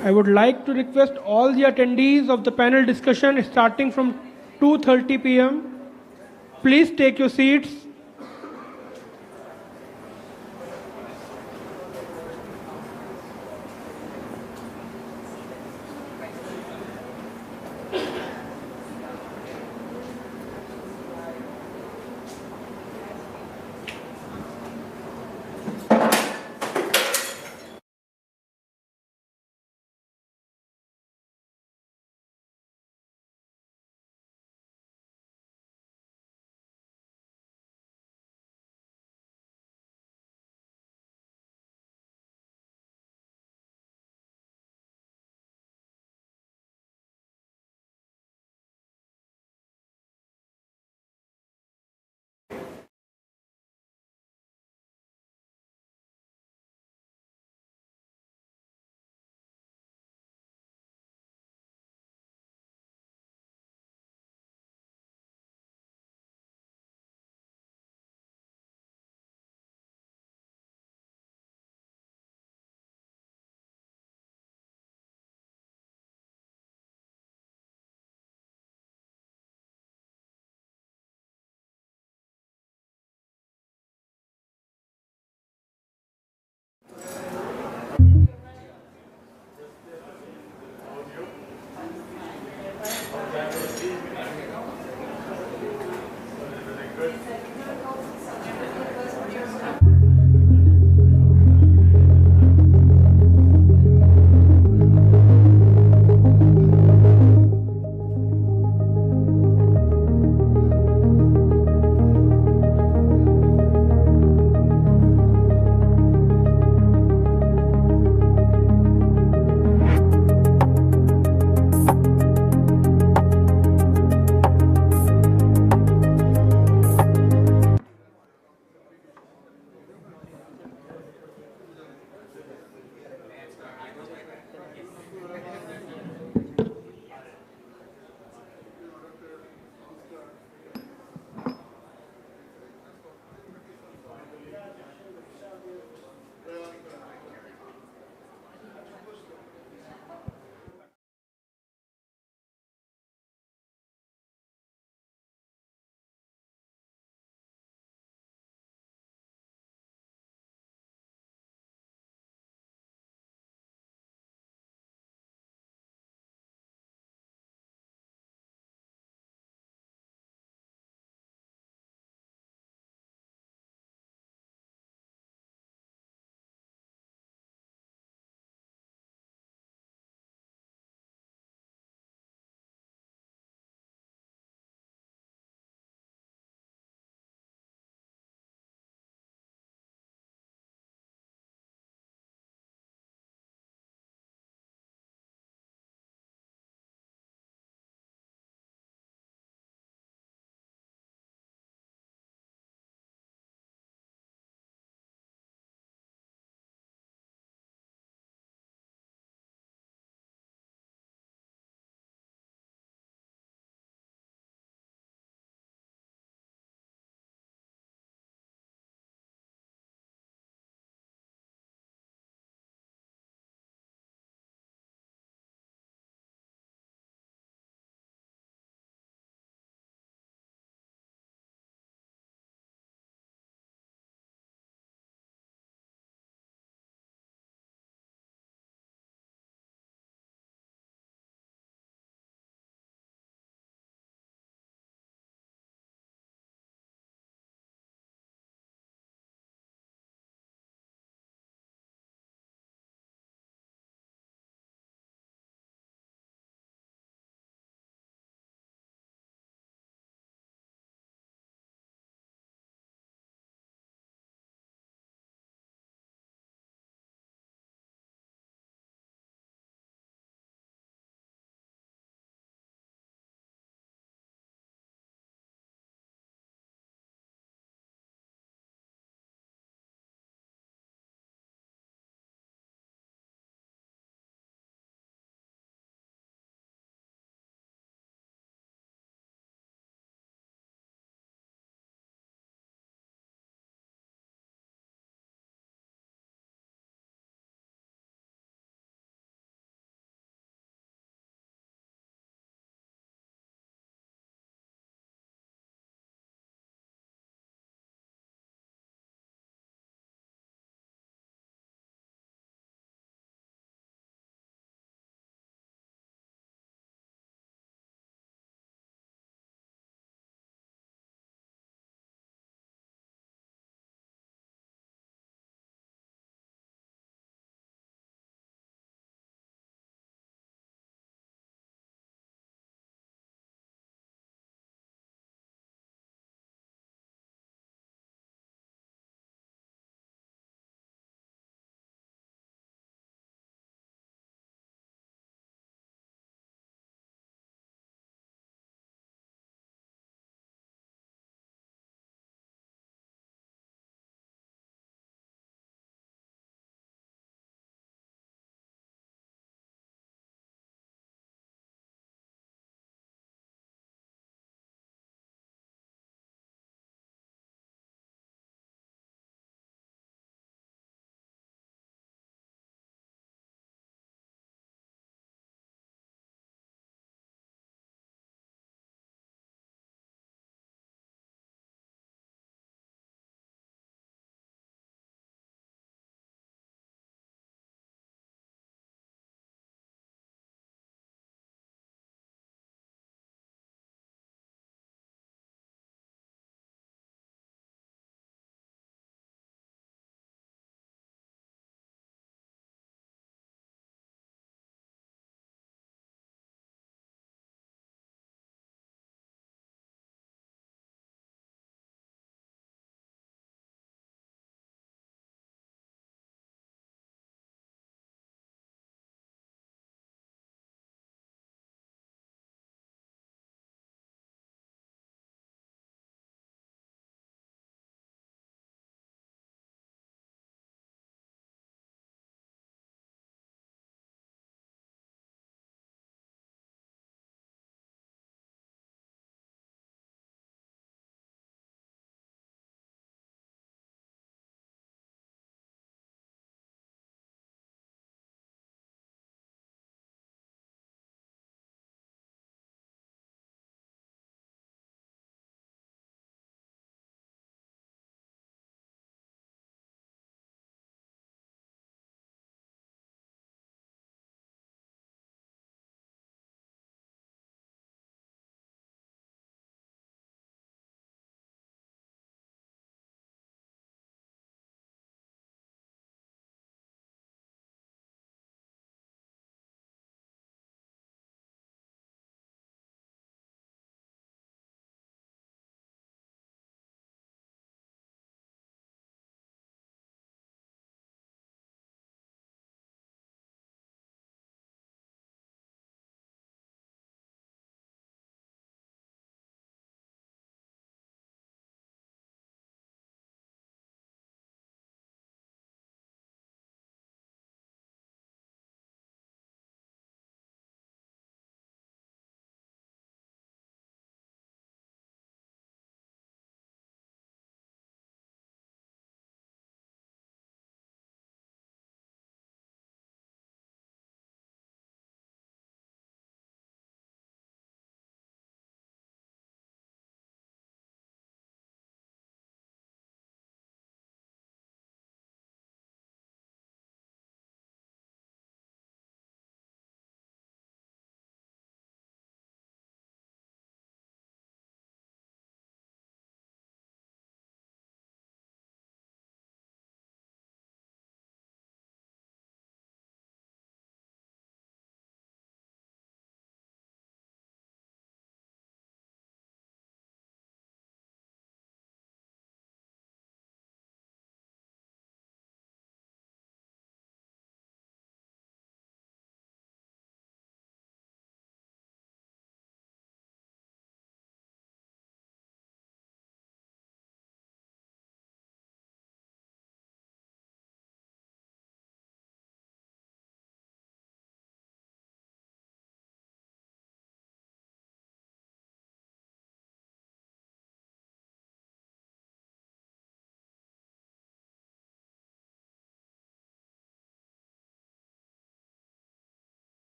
I would like to request all the attendees of the panel discussion starting from 2:30 p.m. Please take your seats.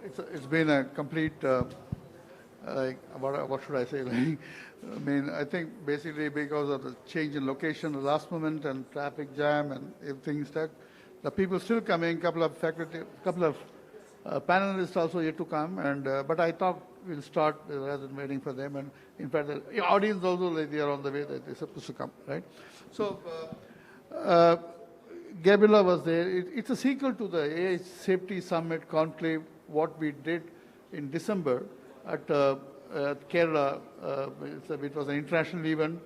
it's been a complete, like, what should I say? Like, I mean, I think basically because of the change in location, the last moment, and traffic jam and everything stuck, the people still coming, couple of faculty, couple of panelists also yet to come, and but I thought we'll start rather than waiting for them. And in fact, the audience also, like, they are on the way, that they're supposed to come, right? So, Gabriela was there. It's a sequel to the AI Safety Summit Conclave, what we did in December at Kerala. It was an international event.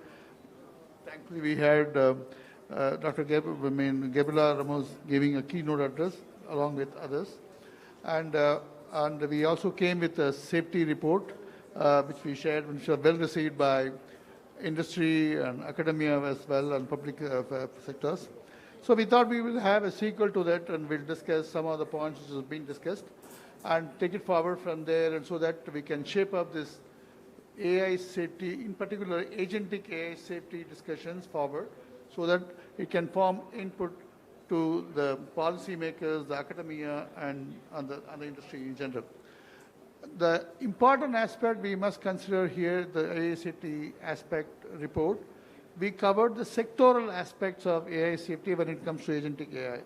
Thankfully, we had Dr. Gabriela Ramos giving a keynote address along with others. And we also came with a safety report, which we shared, which was well received by industry and academia as well, and public sectors. So we thought we will have a sequel to that, and we'll discuss some of the points which have been discussed and take it forward from there, and so that we can shape up this AI safety, in particular agentic AI safety discussions forward, so that it can form input to the policymakers, the academia, and the industry in general. The important aspect we must consider here, the AI safety aspect report, we covered the sectoral aspects of AI safety when it comes to agentic AI.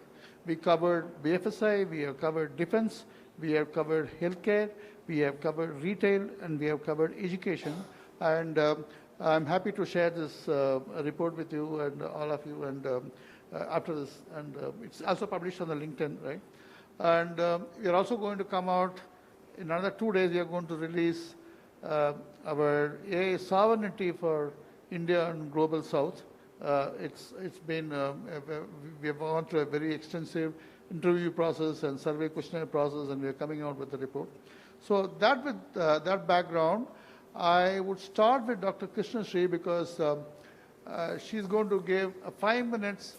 We covered BFSI, we have covered defense, we have covered healthcare, we have covered retail, and we have covered education. And I'm happy to share this report with you and all of you, and after this, and it's also published on the LinkedIn, right? And we are also going to come out in another 2 days. We are going to release our AI sovereignty for India and Global South. It's been, we have gone through a very extensive interview process and survey questionnaire process, and we are coming out with the report. So that with that background, I would start with Dr. Krishna Sri, because she's going to give 5 minutes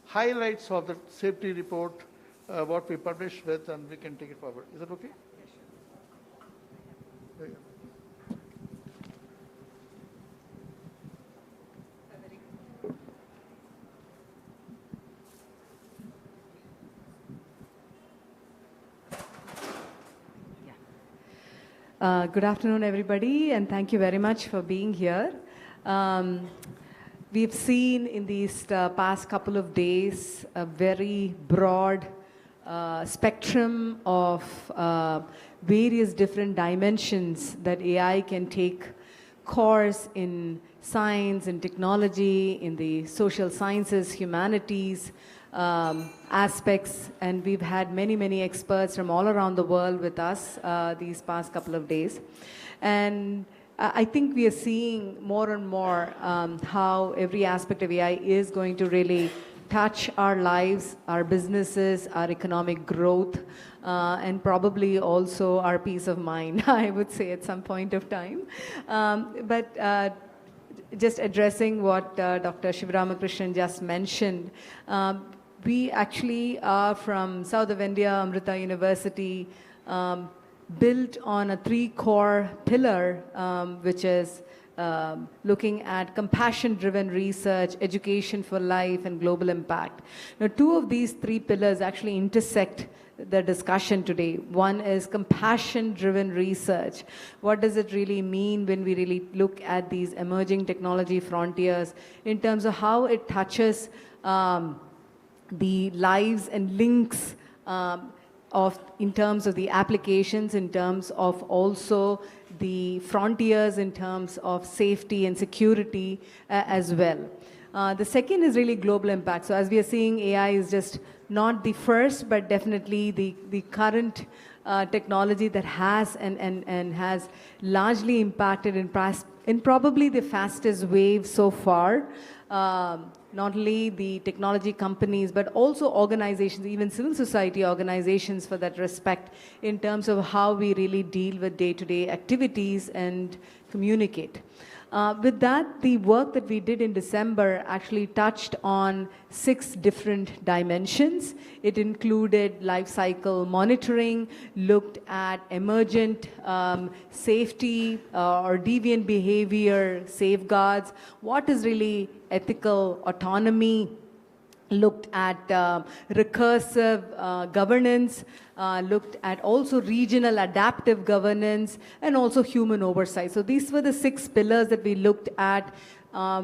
highlights of the safety report, what we published with, and we can take it forward. Is that okay? Yes, sure. Good afternoon, everybody, and thank you very much for being here. We've seen in these past couple of days a very broad spectrum of various different dimensions that AI can take course in science and technology, in the social sciences, humanities, aspects, and we've had many experts from all around the world with us these past couple of days. And I think we are seeing more and more how every aspect of AI is going to really touch our lives, our businesses, our economic growth, and probably also our peace of mind, I would say, at some point of time. But just addressing what Dr. Sivaramakrishnan just mentioned, we actually are from south of India, Amrita University, built on a 3-core pillar, which is looking at compassion-driven research, education for life, and global impact. Now, 2 of these 3 pillars actually intersect the discussion today. One is compassion-driven research. What does it really mean when we really look at these emerging technology frontiers in terms of how it touches the lives and links in terms of the applications, in terms of also the frontiers, in terms of safety and security as well. The second is really global impact. So as we are seeing, AI is just not the first, but definitely the current technology that has and has largely impacted in probably the fastest wave so far. Not only the technology companies, but also organizations, even civil society organizations for that respect, in terms of how we really deal with day-to-day activities and communicate. With that, the work that we did in December actually touched on 6 different dimensions. It included life cycle monitoring, looked at emergent safety or deviant behavior safeguards, what is really ethical autonomy, looked at recursive governance, looked at also regional adaptive governance, and also human oversight. So these were the 6 pillars that we looked at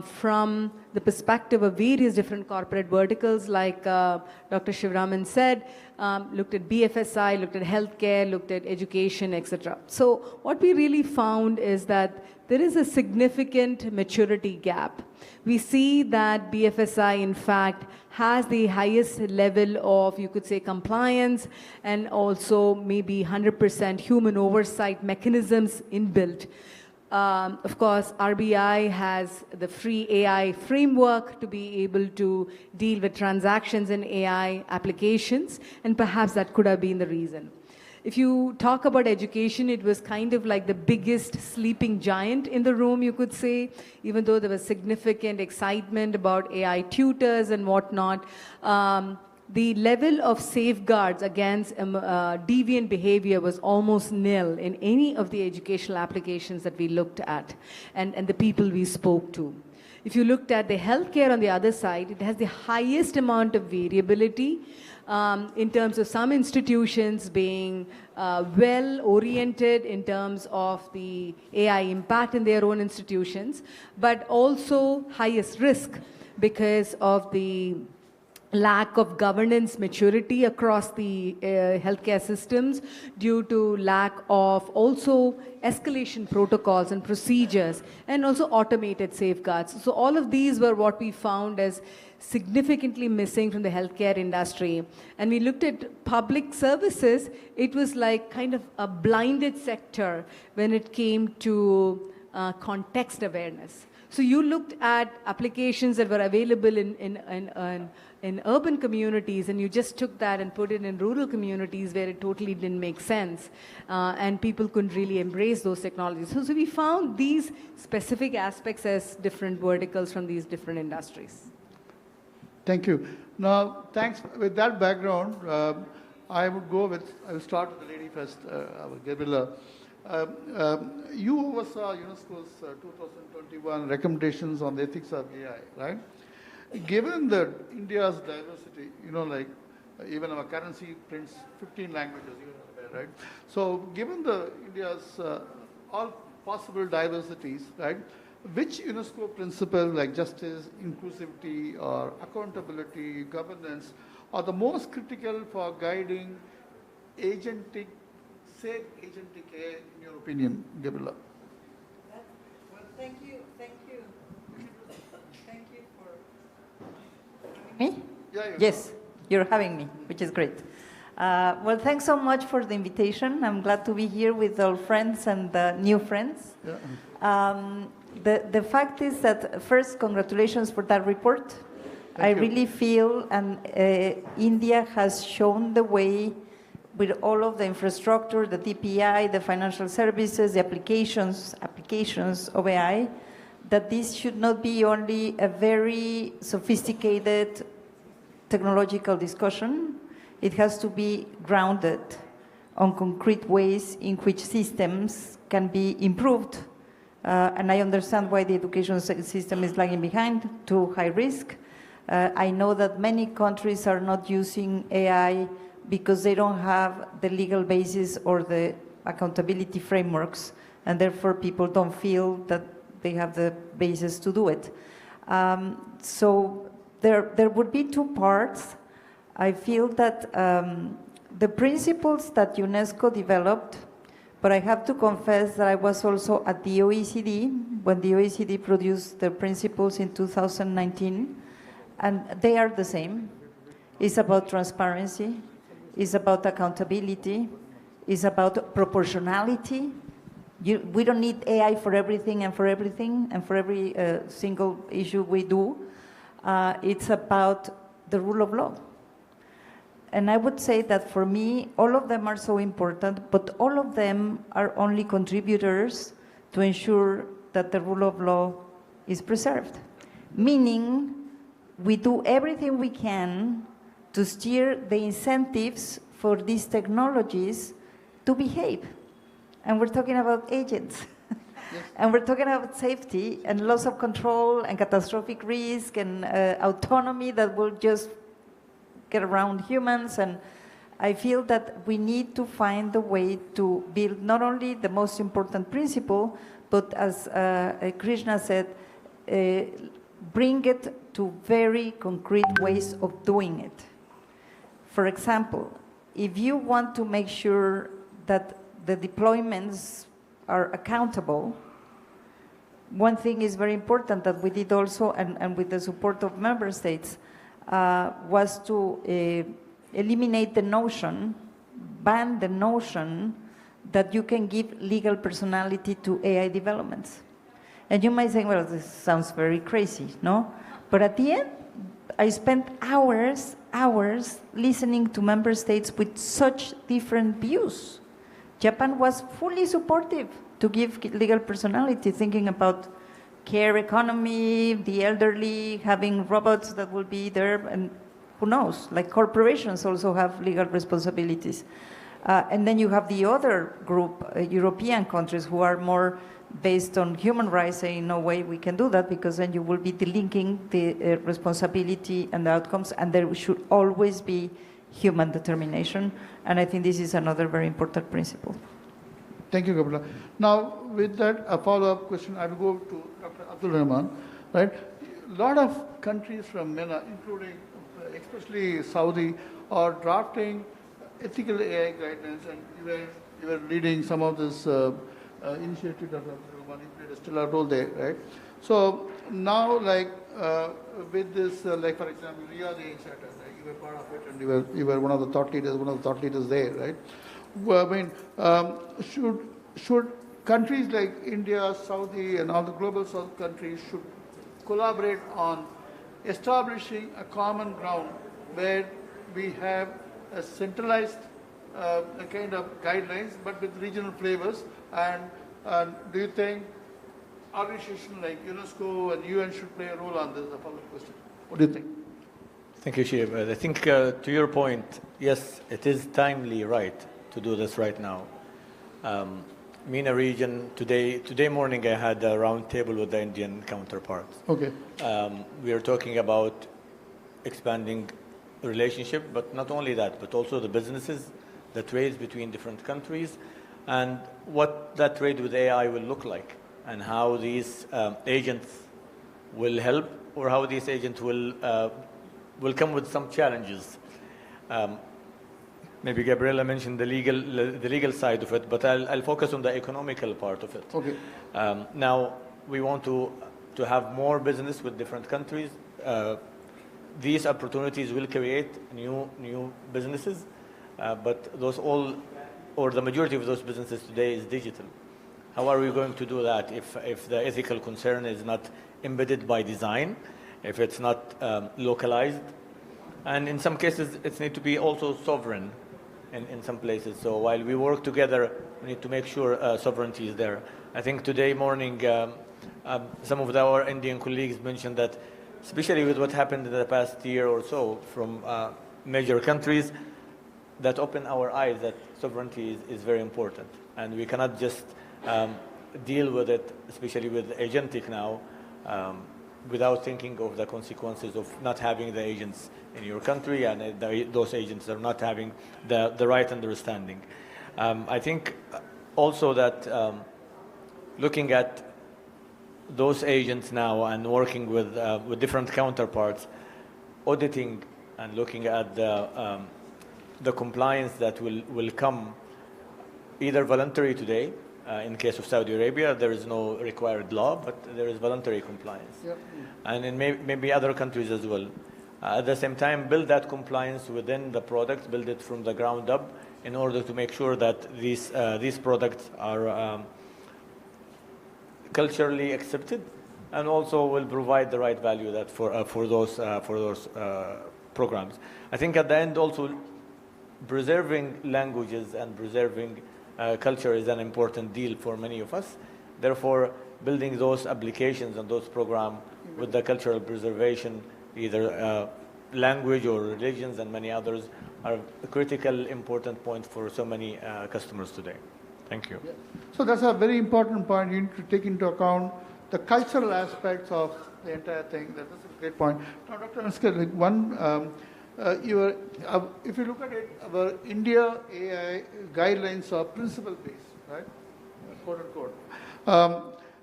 from the perspective of various different corporate verticals, like Dr. Shivraman said, looked at BFSI, looked at healthcare, looked at education, etc. So what we really found is that there is a significant maturity gap. We see that BFSI, in fact, has the highest level of, you could say, compliance, and also maybe 100% human oversight mechanisms inbuilt. Of course, RBI has the free AI framework to be able to deal with transactions in AI applications, and perhaps that could have been the reason. If you talk about education, it was kind of like the biggest sleeping giant in the room, you could say, even though there was significant excitement about AI tutors and whatnot. The level of safeguards against deviant behavior was almost nil in any of the educational applications that we looked at and the people we spoke to. If you looked at the healthcare on the other side, it has the highest amount of variability in terms of some institutions being well-oriented in terms of the AI impact in their own institutions, but also highest risk because of the lack of governance maturity across the healthcare systems due to lack of also escalation protocols and procedures, and also automated safeguards. So all of these were what we found as significantly missing from the healthcare industry. And we looked at public services. It was like kind of a blinded sector when it came to context awareness. So you looked at applications that were available in urban communities, and you just took that and put it in rural communities where it totally didn't make sense, and people couldn't really embrace those technologies. So we found these specific aspects as different verticals from these different industries. Thank you. Now, thanks. With that background, I will start with the lady first, Gabriela. You oversaw UNESCO's 2021 recommendations on the ethics of AI, right? Given that India's diversity, even our currency prints 15 languages, right? So given India's all possible diversities, right? Which UNESCO principles like justice, inclusivity, or accountability, governance are the most critical for guiding safe agentic AI, in your opinion, Gabriela? Well, thank you. Thank you for having me. Yeah, yes, you're having me, which is great. Well, thanks so much for the invitation. I'm glad to be here with old friends and new friends. Yeah. The fact is that, first, congratulations for that report. Thank you. Really feel, and India has shown the way with all of the infrastructure, the DPI, the financial services, the applications of AI, that this should not be only a very sophisticated technological discussion. It has to be grounded on concrete ways in which systems can be improved. And I understand why the education system is lagging behind, too high risk. I know that many countries are not using AI because they don't have the legal basis or the accountability frameworks, and therefore people don't feel that they have the basis to do it. So there would be 2 parts. I feel that the principles that UNESCO developed, but I have to confess that I was also at the OECD when the OECD produced the principles in 2019, and they are the same. It's about transparency, it's about accountability, it's about proportionality. We don't need AI for everything and for every single issue we do. It's about the rule of law. And I would say that for me, all of them are so important, but all of them are only contributors to ensure that the rule of law is preserved. Meaning, we do everything we can to steer the incentives for these technologies to behave. And we're talking about agents. Yes. And we're talking about safety and loss of control and catastrophic risk and autonomy that will just get around humans. And I feel that we need to find a way to build not only the most important principle, but as Krishna said, bring it to very concrete ways of doing it. For example, if you want to make sure that the deployments are accountable, one thing is very important that we did also, and with the support of member states, was to eliminate the notion, ban the notion that you can give legal personality to AI developments. And you might say, well, this sounds very crazy, no? But at the end, I spent hours listening to member states with such different views. Japan was fully supportive to give legal personality, thinking about care economy, the elderly, having robots that will be there, and who knows, like corporations also have legal responsibilities. And then you have the other group, European countries, who are more based on human rights, saying no way we can do that, because then you will be delinking the responsibility and the outcomes, and there should always be human determination. And I think this is another very important principle. Thank you, Kapila. Now, with that, a follow-up question, I will go to Dr. Abdul Rahman. Right? A lot of countries from MENA, including especially Saudi, are drafting ethical AI guidelines, and you were leading some of this initiative, Dr. Abdul Rahman. You played a stellar role there, right? So now, like with this, like for example, Riyadh AI Center, right? You were part of it, and you were one of the thought leaders there, right? Well, I mean, should countries like India, Saudi, and all the global South countries should collaborate on establishing a common ground where we have a centralized kind of guidelines, but with regional flavors? And do you think organizations like UNESCO and UN should play a role on this? A follow-up question. What do you think? Thank you, Chief. I think to your point, yes, it is timely right to do this right now. MENA region, today morning I had a round table with the Indian counterparts. Okay. We are talking about expanding the relationship, but not only that, but also the businesses, the trades between different countries, and what that trade with AI will look like, and how these agents will help, or how these agents will come with some challenges. Maybe Gabriela mentioned the legal side of it, but I'll focus on the economical part of it. Okay. Now, we want to have more business with different countries. These opportunities will create new businesses, but those all, or the majority of those businesses today is digital. How are we going to do that if the ethical concern is not embedded by design, if it's not localized? And in some cases, it needs to be also sovereign in some places. So while we work together, we need to make sure sovereignty is there. I think today morning, some of our Indian colleagues mentioned that, especially with what happened in the past year or so from major countries, that opened our eyes that sovereignty is very important. And we cannot just deal with it, especially with agentic now, without thinking of the consequences of not having the agents in your country, and those agents are not having the right understanding. I think also that looking at those agents now and working with different counterparts, auditing and looking at the compliance that will come, either voluntary today. In case of Saudi Arabia, there is no required law, but there is voluntary compliance. Yep. And in maybe other countries as well. At the same time, build that compliance within the product, build it from the ground up, in order to make sure that these products are culturally accepted, and also will provide the right value that for those programs. I think at the end also, preserving languages and preserving culture is an important deal for many of us. Therefore, building those applications and those programs with the cultural preservation, either language or religions and many others, are a critical, important point for so many customers today. Thank you. Yeah. So that's a very important point. You need to take into account the cultural aspects of the entire thing. That's a great point. Now, Dr. Anskar, like one if you look at it, our India AI guidelines are principle-based, right? Quote unquote.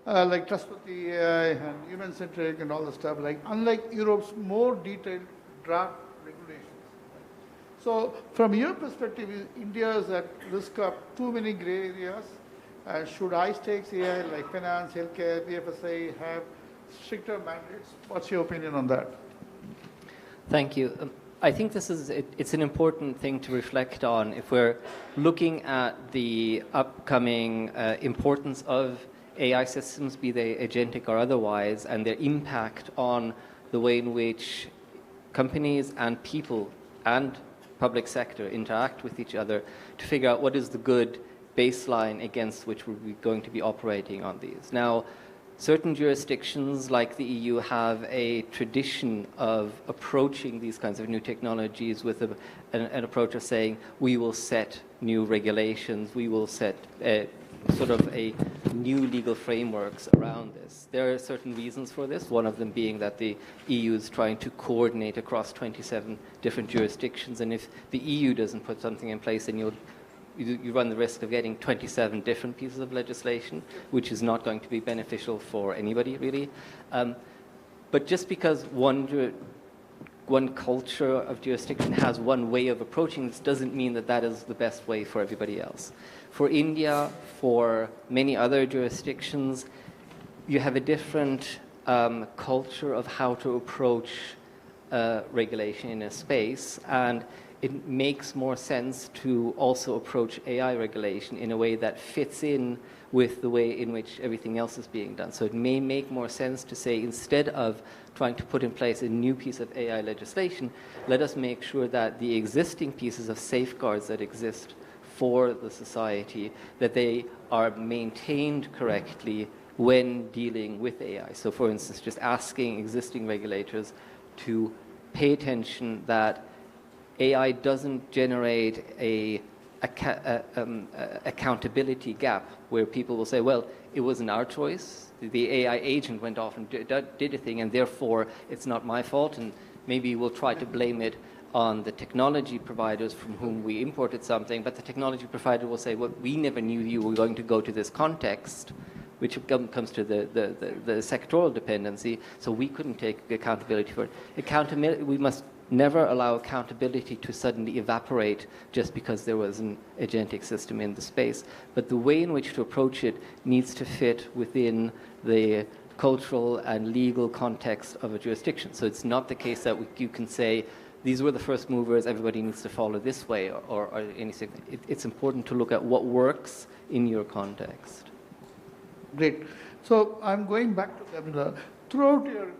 Like Trustworthy AI and human-centric and all the stuff, unlike Europe's more detailed draft regulations. So from your perspective, India is at risk of too many gray areas. Should high-stakes AI like finance, healthcare, BFSI have stricter mandates? What's your opinion on that? Thank you. I think it's an important thing to reflect on if we're looking at the upcoming importance of AI systems, be they agentic or otherwise, and their impact on the way in which companies and people and public sector interact with each other to figure out what is the good baseline against which we're going to be operating on these. Now, certain jurisdictions like the EU have a tradition of approaching these kinds of new technologies with an approach of saying, we will set new regulations, we will set sort of a new legal frameworks around this. There are certain reasons for this, one of them being that the EU is trying to coordinate across 27 different jurisdictions, and if the EU doesn't put something in place, then you run the risk of getting 27 different pieces of legislation, which is not going to be beneficial for anybody, really. But just because one culture of jurisdiction has one way of approaching this doesn't mean that that is the best way for everybody else. For India, for many other jurisdictions, you have a different culture of how to approach regulation in a space, and it makes more sense to also approach AI regulation in a way that fits in with the way in which everything else is being done. So it may make more sense to say, instead of trying to put in place a new piece of AI legislation, let us make sure that the existing pieces of safeguards that exist for the society, that they are maintained correctly when dealing with AI. So for instance, just asking existing regulators to pay attention that AI doesn't generate a accountability gap where people will say, well, it wasn't our choice. The AI agent went off and did a thing, and therefore it's not my fault, and maybe we'll try to blame it on the technology providers from whom we imported something, but the technology provider will say, well, we never knew you were going to go to this context, which comes to the sectoral dependency, so we couldn't take accountability for it. Accountability, we must never allow accountability to suddenly evaporate just because there was an agentic system in the space. But the way in which to approach it needs to fit within the cultural and legal context of a jurisdiction. So it's not the case that you can say, these were the first movers, everybody needs to follow this way, or anything. It's important to look at what works in your context. Great. So I'm going back to Kamila. Throughout your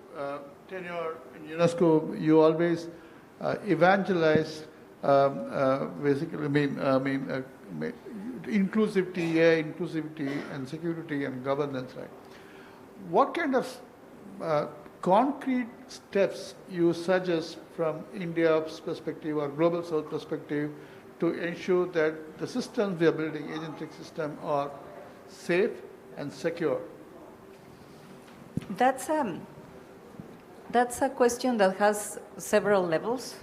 tenure in UNESCO, you always evangelize basically, inclusivity, AI inclusivity, and security and governance, right? What kind of concrete steps you suggest from India's perspective or Global South perspective to ensure that the systems we are building, agentic system, are safe and secure? That's a question that has several levels.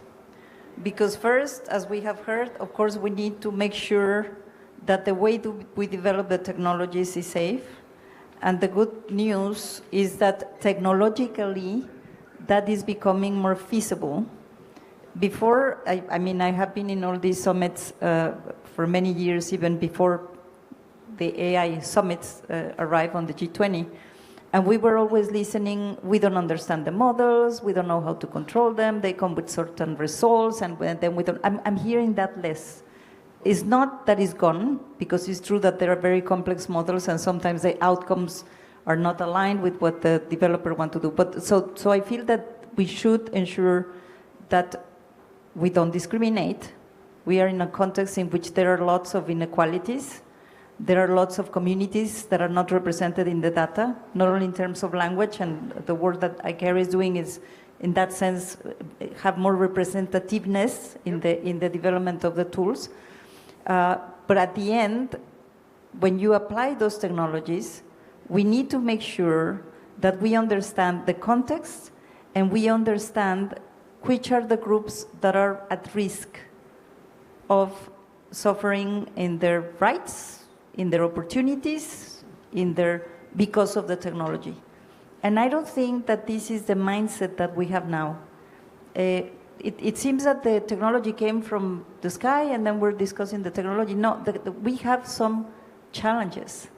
Because first, as we have heard, of course, we need to make sure that the way we develop the technologies is safe. And the good news is that technologically, that is becoming more feasible. Before, I have been in all these summits for many years, even before the AI summits arrived on the G20. And we were always listening, we don't understand the models, we don't know how to control them, they come with certain results, and then we don't, I'm hearing that less. It's not that it's gone, because it's true that there are very complex models and sometimes the outcomes are not aligned with what the developer wants to do. But so I feel that we should ensure that we don't discriminate. We are in a context in which there are lots of inequalities. There are lots of communities that are not represented in the data, not only in terms of language, and the work that ICARE is doing is, in that sense, have more representativeness in the development of the tools. But at the end, when you apply those technologies, we need to make sure that we understand the context and we understand which are the groups that are at risk of suffering in their rights, in their opportunities, because of the technology. And I don't think that this is the mindset that we have now. It seems that the technology came from the sky and then we're discussing the technology. No, we have some challenges.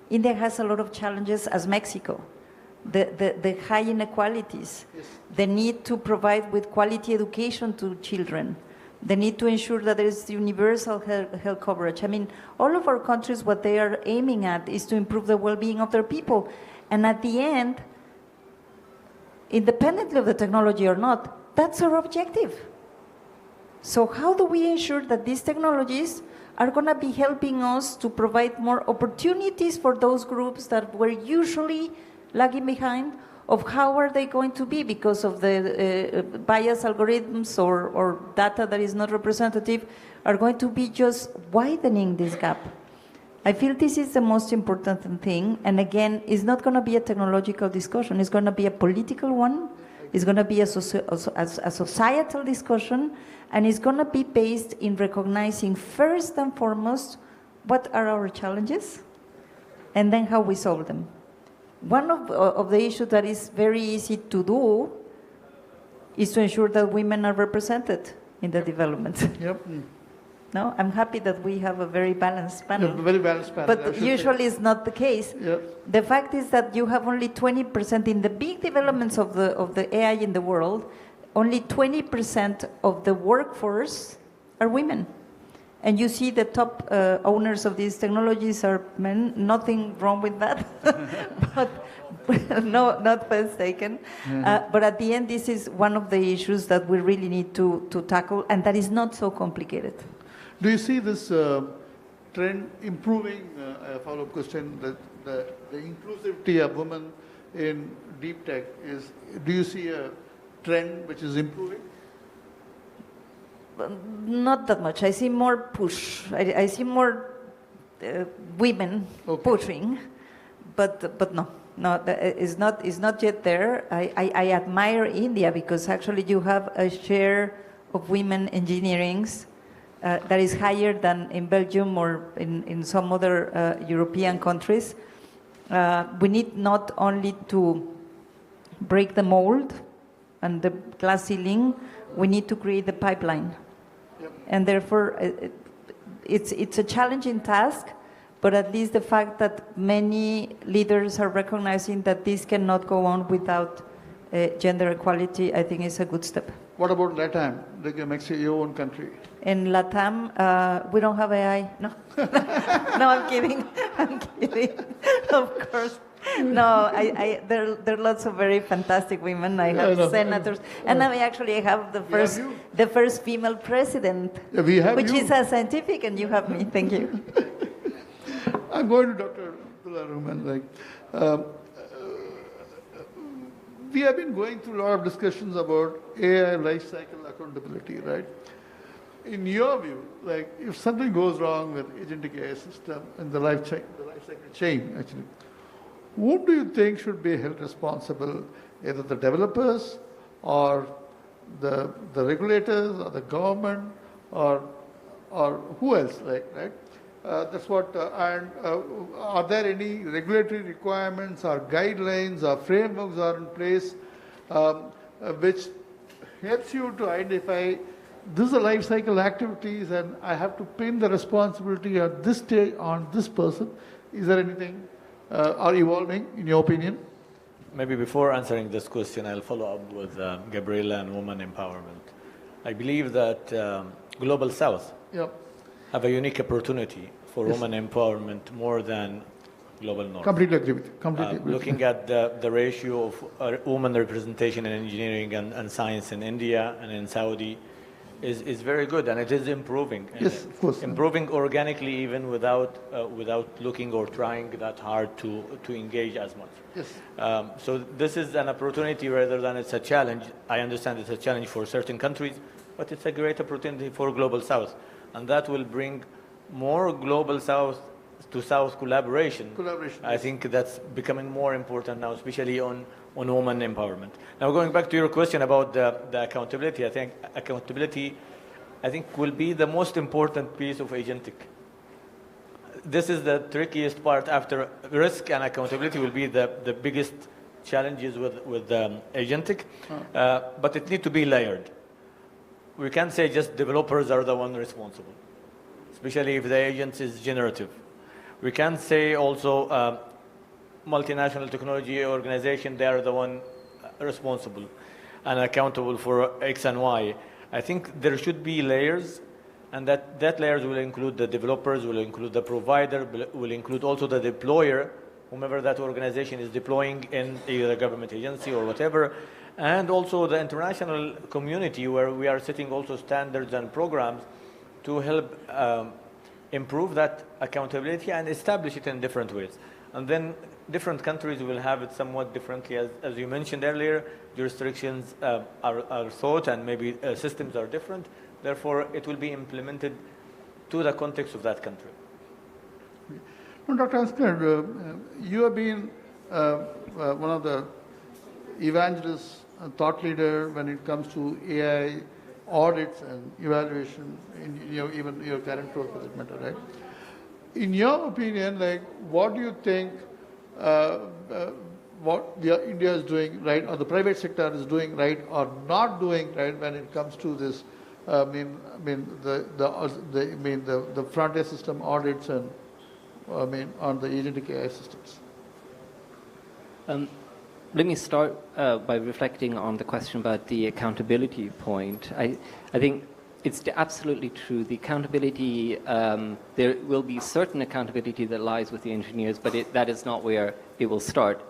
India has a lot of challenges as Mexico. The high inequalities, yes. The need to provide with quality education to children, the need to ensure that there is universal health coverage. I mean, all of our countries, what they are aiming at is to improve the well-being of their people. And at the end, independently of the technology or not, that's our objective. So how do we ensure that these technologies are going to be helping us to provide more opportunities for those groups that were usually lagging behind? Of how are they going to be because of the bias algorithms or data that is not representative are going to be just widening this gap. I feel this is the most important thing, and again, it's not going to be a technological discussion, it's going to be a political one, it's going to be a societal discussion, and it's going to be based in recognizing first and foremost what are our challenges, and then how we solve them. One of the issues that is very easy to do is to ensure that women are represented in the development. Yep. No, I'm happy that we have a very balanced panel. Yeah, very balanced panel. But usually it's not the case. Yep. The fact is that you have only 20% in the big developments of the AI in the world, only 20% of the workforce are women. And you see the top owners of these technologies are men, nothing wrong with that, but no, not mistaken. Mm-hmm. But at the end, this is one of the issues that we really need to tackle, and that is not so complicated. Do you see this trend improving? A follow-up question, the inclusivity of women in deep tech is, do you see a trend which is improving? Not that much. I see more push. I see more women pushing, but no, it's not yet there. I admire India because actually you have a share of women engineerings that is higher than in Belgium or in some other European countries. We need not only to break the mold and the glass ceiling, we need to create the pipeline. Yep. And therefore, it's a challenging task, but at least the fact that many leaders are recognizing that this cannot go on without gender equality, I think is a good step. What about LATAM, like Mexico, your own country? In LATAM, we don't have AI. No, no, I'm kidding. I'm kidding. Of course. No, there are lots of very fantastic women. I have senators, and I actually have the first female president, which is a scientific, and you have me. Thank you. I'm going to Dr. Abdullah Ruman. We have been going through a lot of discussions about AI life cycle accountability, right? In your view, like if something goes wrong with agentic AI system and the life cycle chain, actually, who do you think should be held responsible, either the developers or the regulators or the government or who else, right? That's what, are there any regulatory requirements or guidelines or frameworks are in place which helps you to identify this is a life cycle activities and I have to pin the responsibility at this stage on this person? Is there anything are evolving in your opinion? Maybe before answering this question, I'll follow up with Gabriela and women empowerment. I believe that Global South have a unique opportunity for women empowerment more than Global North. Completely agree with you. Completely agree. Looking at the ratio of women representation in engineering and science in India and in Saudi is very good, and it is improving. Yes, of course. Improving organically, even without looking or trying that hard to engage as much. Yes. So this is an opportunity rather than it's a challenge. I understand it's a challenge for certain countries, but it's a great opportunity for Global South, and that will bring more Global South to South collaboration. Collaboration, I yes. think that's becoming more important now, especially on women empowerment. Now, going back to your question about the accountability, I think accountability, will be the most important piece of agentic. This is the trickiest part. After risk and accountability will be the biggest challenges with agentic, but it needs to be layered. We can't say just developers are the one responsible, especially if the agent is generative. We can't say also multinational technology organization, they are the one responsible and accountable for X and Y. I think there should be layers, and that layers will include the developers, will include the provider, will include also the deployer, whomever that organization is deploying in either a government agency or whatever, and also the international community where we are setting also standards and programs to help improve that accountability and establish it in different ways. And then different countries will have it somewhat differently. As you mentioned earlier, jurisdictions are thought and maybe systems are different. Therefore, it will be implemented to the context of that country. No, Dr. Asghar, you have been one of the evangelists and thought leader when it comes to AI audits and evaluation, even your current role for that matter, right? In your opinion, what do you think what India is doing right, or the private sector is doing right or not doing right when it comes to this? The front-end system audits and on the agentic AI systems. Let me start by reflecting on the question about the accountability point. I think it's absolutely true. The accountability, there will be certain accountability that lies with the engineers, but that is not where it will start.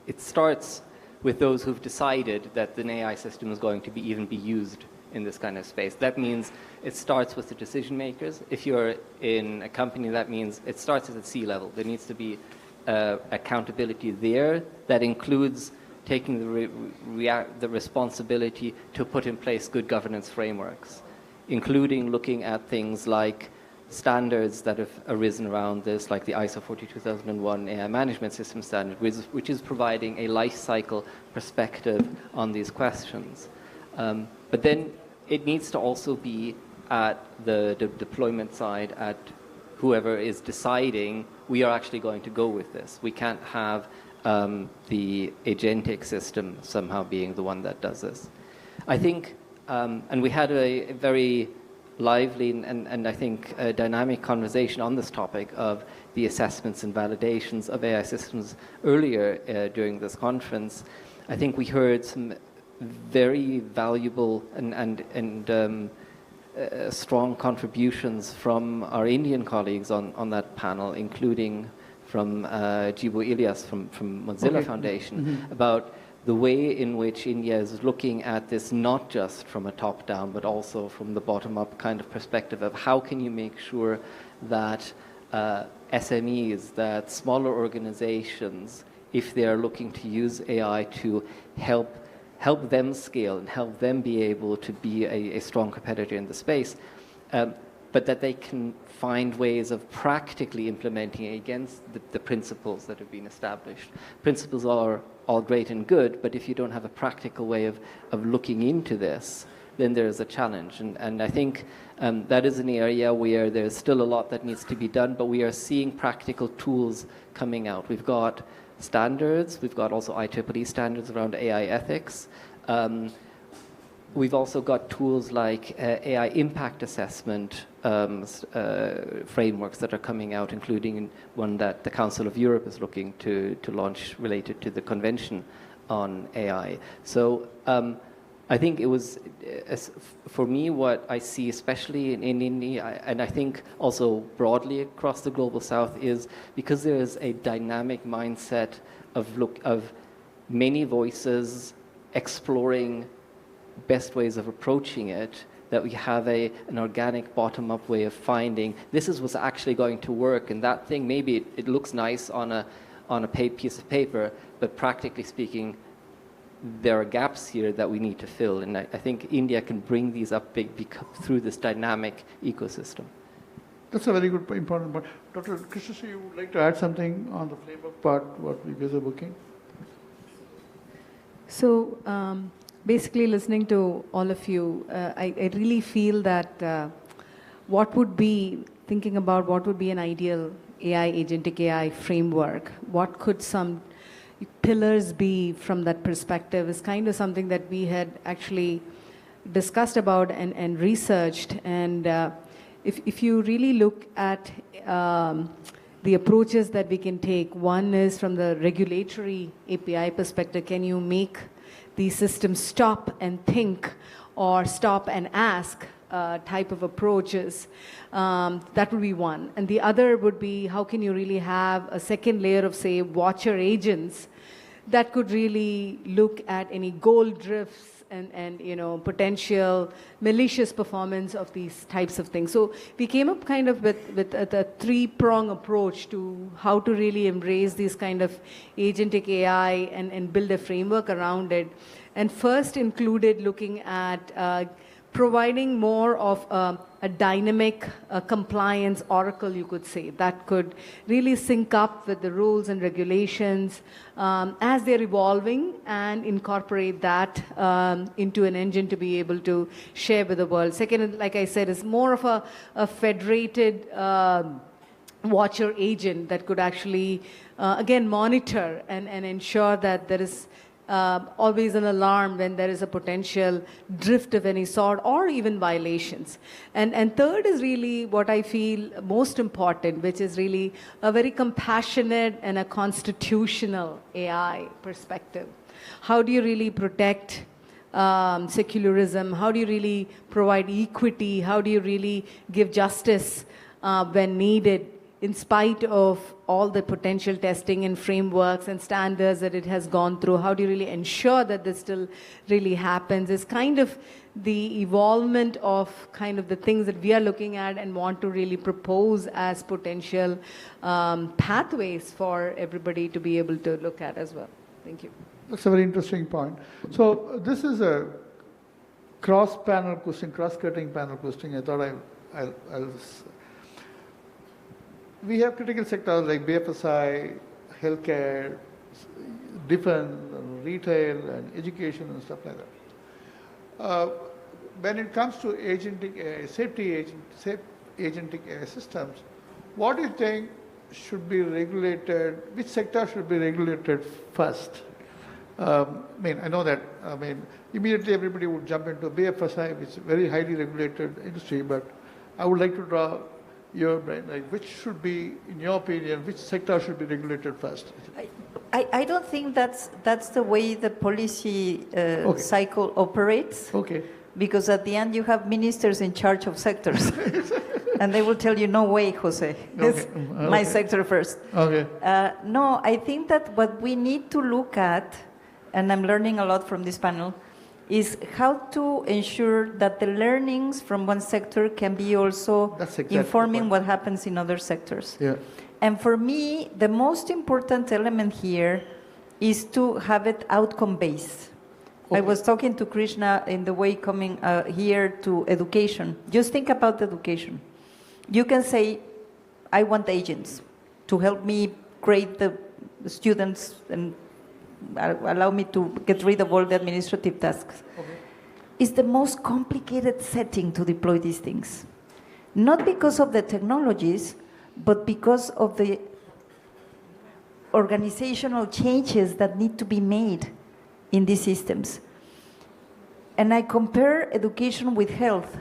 It starts with those who've decided that an AI system is going to even be used in this kind of space. That means it starts with the decision makers. If you're in a company, that means it starts at the C-level. There needs to be accountability there that includes taking the responsibility to put in place good governance frameworks, including looking at things like standards that have arisen around this, like the ISO 42001 AI management system standard, which is providing a life cycle perspective on these questions. But then it needs to also be at the deployment side, at whoever is deciding we are actually going to go with this. We can't have the agentic system somehow being the one that does this. I think, and we had a very lively and I think a dynamic conversation on this topic of the assessments and validations of AI systems earlier during this conference. I think we heard some very valuable and strong contributions from our Indian colleagues on that panel, including from Jibo Ilyas from Mozilla Foundation, about the way in which India is looking at this not just from a top-down, but also from the bottom-up kind of perspective of how can you make sure that SMEs, that smaller organizations, if they are looking to use AI to help them scale and help them be able to be a strong competitor in the space, but that they can find ways of practically implementing against the principles that have been established. Principles are all great and good, but if you don't have a practical way of looking into this, then there is a challenge. And I think that is an area where there's still a lot that needs to be done, but we are seeing practical tools coming out. We've got standards, we've got also IEEE standards around AI ethics. We've also got tools like AI impact assessment frameworks that are coming out, including one that the Council of Europe is looking to launch related to the Convention on AI. So I think it was, for me, what I see, especially in India, and I think also broadly across the Global South, is because there is a dynamic mindset of many voices exploring best ways of approaching it, that we have an organic bottom-up way of finding this is what's actually going to work, and that thing, maybe it looks nice on a piece of paper, but practically speaking, there are gaps here that we need to fill, and I think India can bring these up through this dynamic ecosystem. That's a very good, important point. Dr. Krishna, you would like to add something on the framework part, what we guys are working? So basically, listening to all of you, I really feel that thinking about what would be an ideal AI, agentic AI framework, what could some pillars be from that perspective is kind of something that we had actually discussed about and researched. And if you really look at the approaches that we can take, one is from the regulatory API perspective. Can you make the system stop and think or stop and ask type of approaches? That would be one. And the other would be, how can you really have a second layer of, say, watcher agents that could really look at any goal drifts and potential malicious performance of these types of things. So we came up kind of with a three-prong approach to how to really embrace these kind of agentic AI and build a framework around it. And first included looking at providing more of a dynamic compliance oracle, you could say, that could really sync up with the rules and regulations as they're evolving and incorporate that into an engine to be able to share with the world. Second, like I said, is more of a federated watcher agent that could actually, again, monitor and ensure that there is always an alarm when there is a potential drift of any sort or even violations. And third is really what I feel most important, which is really a very compassionate and a constitutional AI perspective. How do you really protect secularism? How do you really provide equity? How do you really give justice when needed, in spite of all the potential testing and frameworks and standards that it has gone through? How do you really ensure that this still really happens? Is kind of the evolvement of kind of the things that we are looking at and want to really propose as potential pathways for everybody to be able to look at as well. Thank you. That's a very interesting point. So this is a cross-panel question, cross-cutting panel question. I thought I'll we have critical sectors like BFSI, healthcare, defense, retail, and education and stuff like that. When it comes to agentic AI, safe agentic AI systems, what do you think should be regulated? Which sector should be regulated first? I know that. Immediately everybody would jump into BFSI, which is a very highly regulated industry. But I would like to draw your brain, like which should be, in your opinion, which sector should be regulated first? I don't think that's the way the policy cycle operates. Okay. Because at the end you have ministers in charge of sectors. And they will tell you, no way, Jose. It's my sector first. Okay. No, I think that what we need to look at, and I'm learning a lot from this panel, is how to ensure that the learnings from one sector can be also informing what happens in other sectors. Yeah. And for me, the most important element here is to have it outcome-based. Okay. I was talking to Krishna in the way coming here to education. Just think about education. You can say, I want agents to help me grade the students and allow me to get rid of all the administrative tasks. Okay. It's the most complicated setting to deploy these things. Not because of the technologies, but because of the organizational changes that need to be made in these systems. And I compare education with health.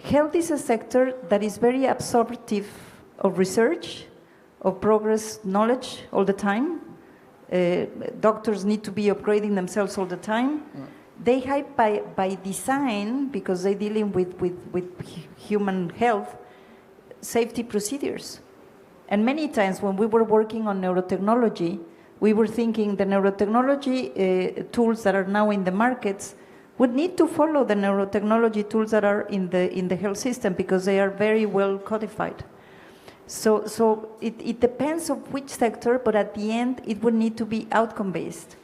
Health is a sector that is very absorptive of research, of progress, knowledge all the time. Doctors need to be upgrading themselves all the time. They have by design, because they're dealing with human health, safety procedures. And many times when we were working on neurotechnology, we were thinking the neurotechnology tools that are now in the markets would need to follow the neurotechnology tools that are in the health system because they are very well codified. So it depends on which sector, but at the end, it would need to be outcome-based.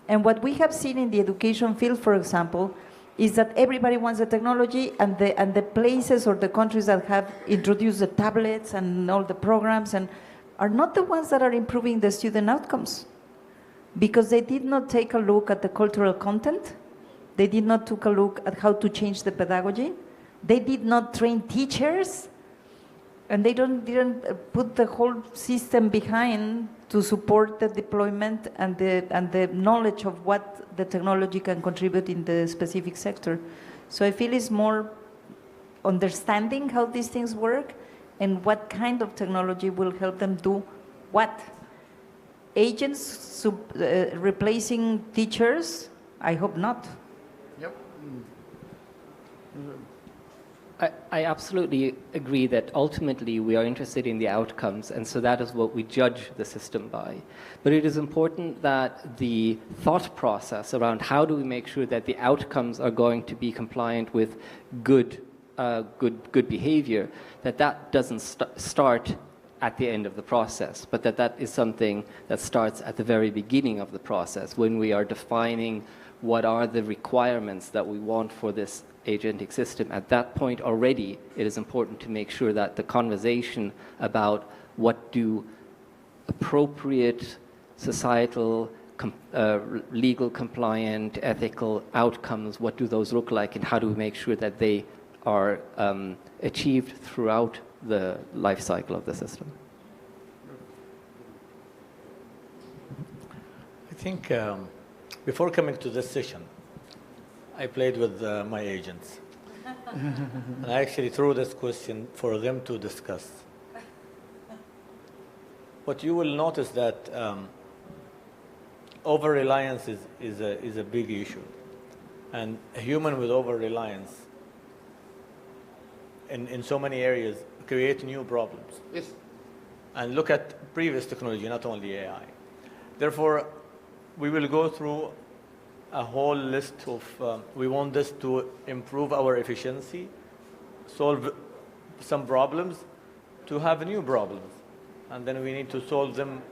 And what we have seen in the education field, for example, is that everybody wants the technology, and the places or the countries that have introduced the tablets and all the programs and are not the ones that are improving the student outcomes, because they did not take a look at the cultural content. They did not take a look at how to change the pedagogy. They did not train teachers, and they didn't put the whole system behind to support the deployment and the knowledge of what the technology can contribute in the specific sector. So I feel it's more understanding how these things work and what kind of technology will help them do what. Agents replacing teachers? I hope not. Yep. I absolutely agree that ultimately we are interested in the outcomes, and so that is what we judge the system by. But it is important that the thought process around how do we make sure that the outcomes are going to be compliant with good behavior, that doesn't start at the end of the process, but that is something that starts at the very beginning of the process when we are defining what are the requirements that we want for this agentic system. At that point already, it is important to make sure that the conversation about what do appropriate societal, legal compliant, ethical outcomes, what do those look like, and how do we make sure that they are achieved throughout the life cycle of the system. I think before coming to this session, I played with my agents. And I actually threw this question for them to discuss. What you will notice that over-reliance is a big issue. And a human with over-reliance in so many areas create new problems. Yes. And look at previous technology, not only AI. Therefore, we will go through a whole list of, we want this to improve our efficiency, solve some problems, to have new problems. And then we need to solve them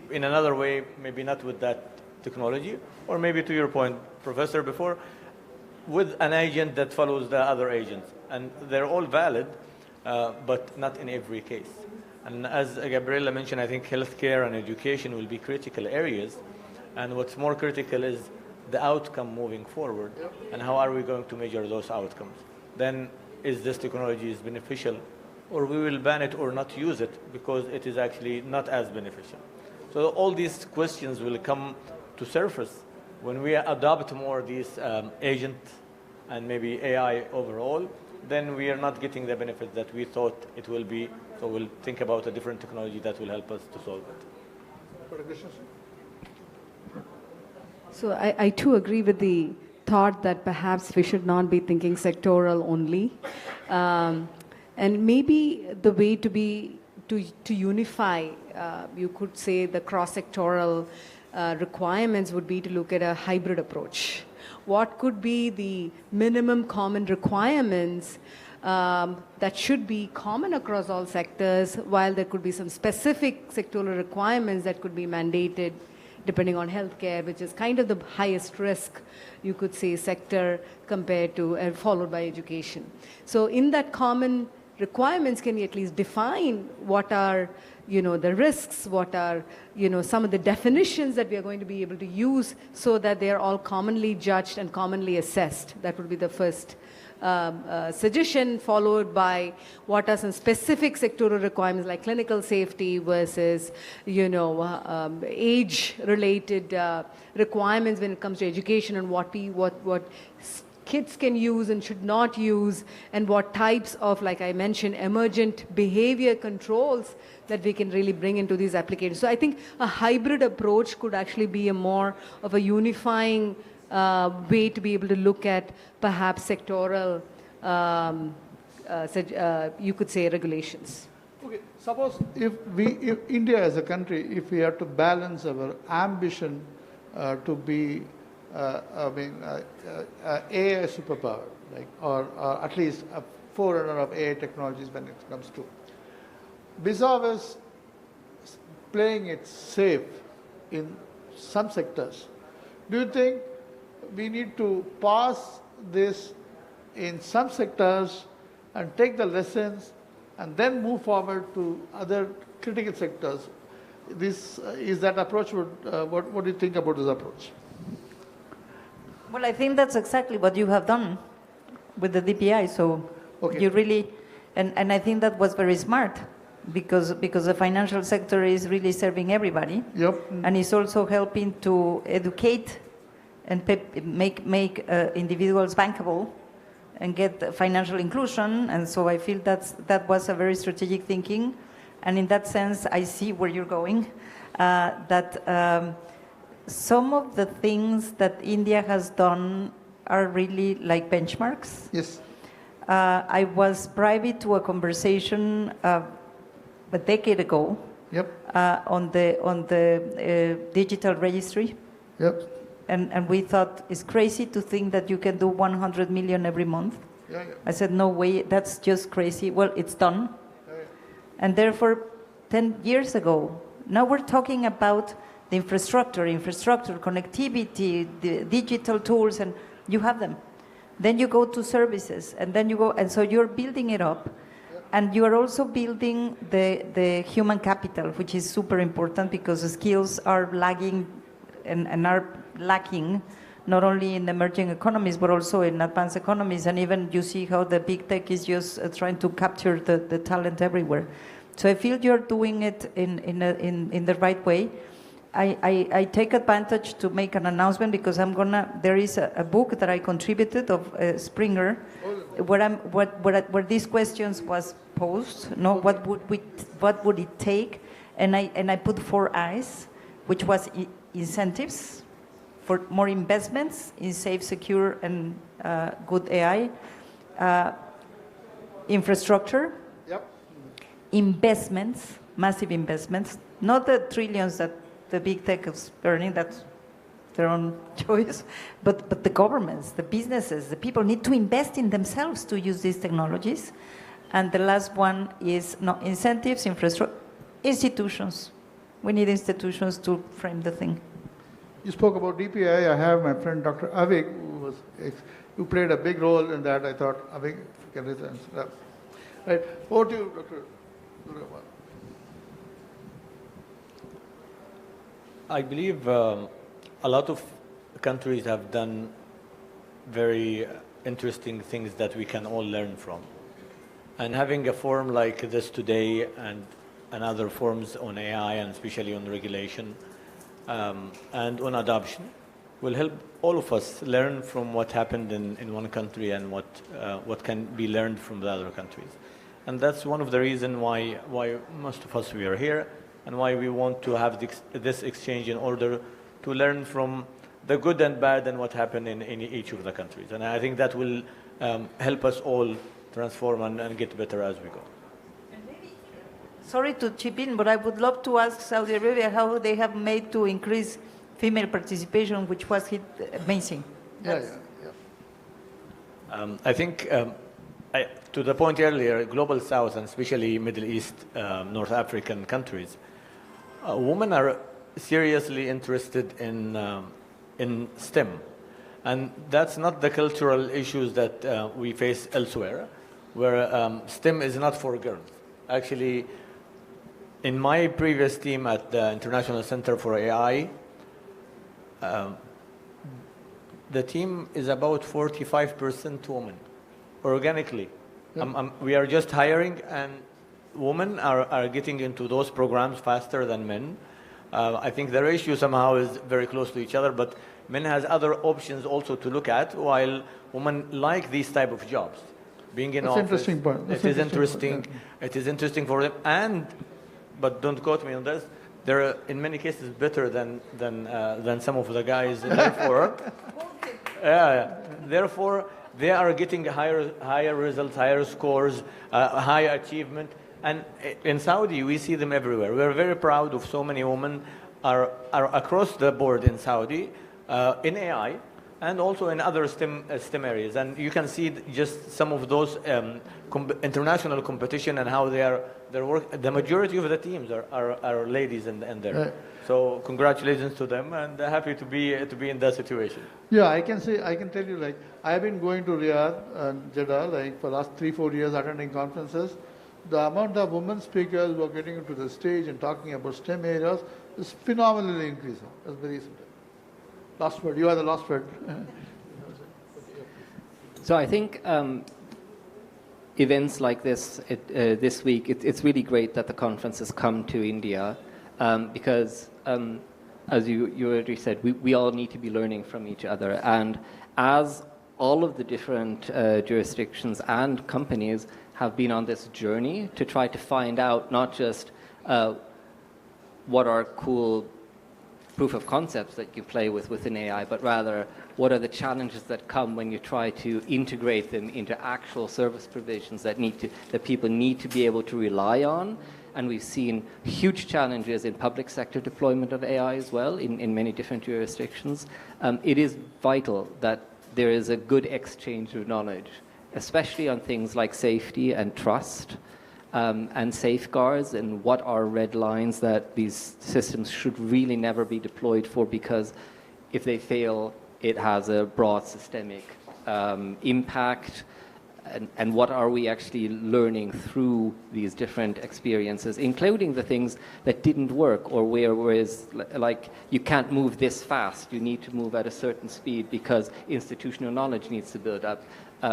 in another way, maybe not with that technology, or maybe to your point, Professor, before, with an agent that follows the other agents. And they're all valid, but not in every case. And as Gabriela mentioned, I think healthcare and education will be critical areas. And what's more critical is the outcome moving forward, and how are we going to measure those outcomes. Then is this technology is beneficial, or we will ban it or not use it because it is actually not as beneficial. So all these questions will come to surface when we adopt more these agent and maybe AI overall. Then we are not getting the benefit that we thought it will be. So we'll think about a different technology that will help us to solve it. So I too agree with the thought that perhaps we should not be thinking sectoral only. And maybe the way to unify, you could say, the cross-sectoral requirements would be to look at a hybrid approach. What could be the minimum common requirements that should be common across all sectors, while there could be some specific sectoral requirements that could be mandated depending on healthcare, which is kind of the highest risk, you could say, sector compared to, followed by education. So in that common requirements, can we at least define what are, the risks, what are, some of the definitions that we are going to be able to use so that they are all commonly judged and commonly assessed? That would be the first suggestion, followed by what are some specific sectoral requirements like clinical safety versus, age-related requirements when it comes to education, and what kids can use and should not use, and what types of, like I mentioned, emergent behavior controls that we can really bring into these applications. So I think a hybrid approach could actually be a more of a unifying way to be able to look at perhaps sectoral, you could say, regulations. Okay, suppose if India as a country, if we have to balance our ambition to be, AI superpower, or at least a forerunner of AI technologies when it comes to, vis-a-vis playing it safe in some sectors, do you think we need to pass this in some sectors and take the lessons and then move forward to other critical sectors. This is that approach. What do you think about this approach? Well, I think that's exactly what you have done with the DPI. So Okay. you really, and I think that was very smart because the financial sector is really serving everybody. Yep. And it's also helping to educate and make individuals bankable and get financial inclusion. And so I feel that was a very strategic thinking. And in that sense, I see where you're going, that some of the things that India has done are really like benchmarks. Yes. I was privy to a conversation a decade ago Yep. on the digital registry. Yep. And we thought it's crazy to think that you can do 100 million every month. Yeah. I said, no way, that's just crazy. Well, it's done. And therefore, 10 years ago, now we're talking about the infrastructure, connectivity, the digital tools, and you have them. Then you go to services, and then you go, and so you're building it up. And you are also building the human capital, which is super important because the skills are lagging and are lacking, not only in emerging economies, but also in advanced economies. And even you see how the big tech is just trying to capture the talent everywhere. So I feel you're doing it in the right way. I take advantage to make an announcement because there is a book that I contributed of Springer, where these questions was posed. No, what would it take? And I put 4 I's, which was incentives for more investments in safe, secure, and good AI, infrastructure, Yep. investments, massive investments, not the trillions that the big tech is earning, that's their own choice, but the governments, the businesses, the people need to invest in themselves to use these technologies. And the last one is incentives, infrastructure, institutions. We need institutions to frame the thing. You spoke about DPI. I have my friend Dr. Avik, who played a big role in that. I thought Avik can answer that. Right. Over to you, Dr. Durgapal. I believe a lot of countries have done very interesting things that we can all learn from. And having a forum like this today and other forums on AI and especially on regulation and on adoption will help all of us learn from what happened in one country and what can be learned from the other countries. And that's one of the reasons why most of us we are here and why we want to have this exchange in order to learn from the good and bad and what happened in each of the countries. And I think that will help us all transform and get better as we go. Sorry to chip in, but I would love to ask Saudi Arabia how they have made to increase female participation, which was amazing. Yeah. I think, to the point earlier, Global South and especially Middle East, North African countries, women are seriously interested in STEM. And that's not the cultural issues that we face elsewhere, where STEM is not for girls. Actually, in my previous team at the International Center for AI, the team is about 45% women, organically. We are just hiring, and women are getting into those programs faster than men. I think the ratio somehow is very close to each other, but men has other options also to look at, while women like these type of jobs. Being in That's office, interesting point. That's it is interesting interesting. point, It is interesting for them, but don't quote me on this. They're in many cases better than some of the guys. Therefore, therefore they are getting higher results, higher scores, higher achievement. And in Saudi, we see them everywhere. We're very proud of so many women are across the board in Saudi in AI and also in other STEM areas. And you can see just some of those international competition and how they are the majority of the teams are ladies in there. So congratulations to them, and happy to be in that situation. Yeah, I can tell you, like, I've been going to Riyadh and Jeddah, like, for the last 3-4 years, attending conferences. The amount of women speakers who are getting into the stage and talking about STEM areas is phenomenally increasing. That's very simple. Last word. You are the last word. So I think events like this this week, it's really great that the conference has come to India because, as you already said, we all need to be learning from each other. And as all of the different jurisdictions and companies have been on this journey to try to find out not just what are cool proof of concepts that you play with within AI, but rather what are the challenges that come when you try to integrate them into actual service provisions that people need to be able to rely on. And we've seen huge challenges in public sector deployment of AI as well in many different jurisdictions. It is vital that there is a good exchange of knowledge, especially on things like safety and trust. And safeguards and what are red lines that these systems should really never be deployed for, because if they fail, it has a broad systemic impact. And what are we actually learning through these different experiences, including the things that didn't work, or whereas like you can't move this fast, you need to move at a certain speed because institutional knowledge needs to build up,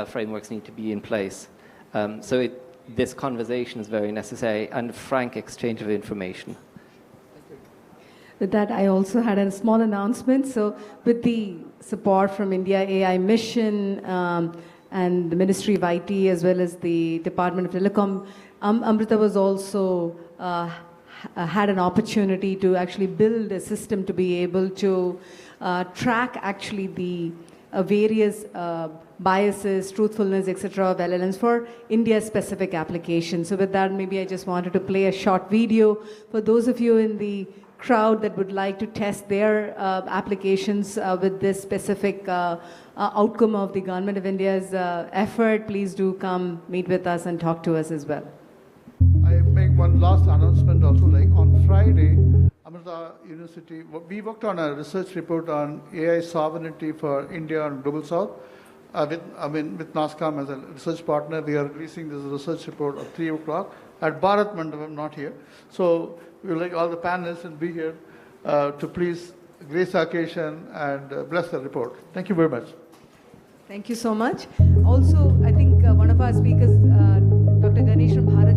frameworks need to be in place. This conversation is very necessary, and frank exchange of information. With that, I also had a small announcement. So with the support from India AI Mission and the Ministry of IT as well as the Department of Telecom, Amrita was also had an opportunity to actually build a system to be able to track actually the various biases, truthfulness, etc. of LLMs for India-specific applications. So with that, maybe I just wanted to play a short video for those of you in the crowd that would like to test their applications with this specific outcome of the Government of India's effort. Please do come meet with us and talk to us as well. I make one last announcement also. Like on Friday, Amrita University, we worked on a research report on AI sovereignty for India and Global South. With NASCOM as a research partner, we are releasing this research report at 3 o'clock at Bharat Mandapam, not here. So we would like all the panelists to be here to please grace the occasion and bless the report. Thank you very much. Thank you so much. Also, I think one of our speakers, Dr. Ganesh from Bharat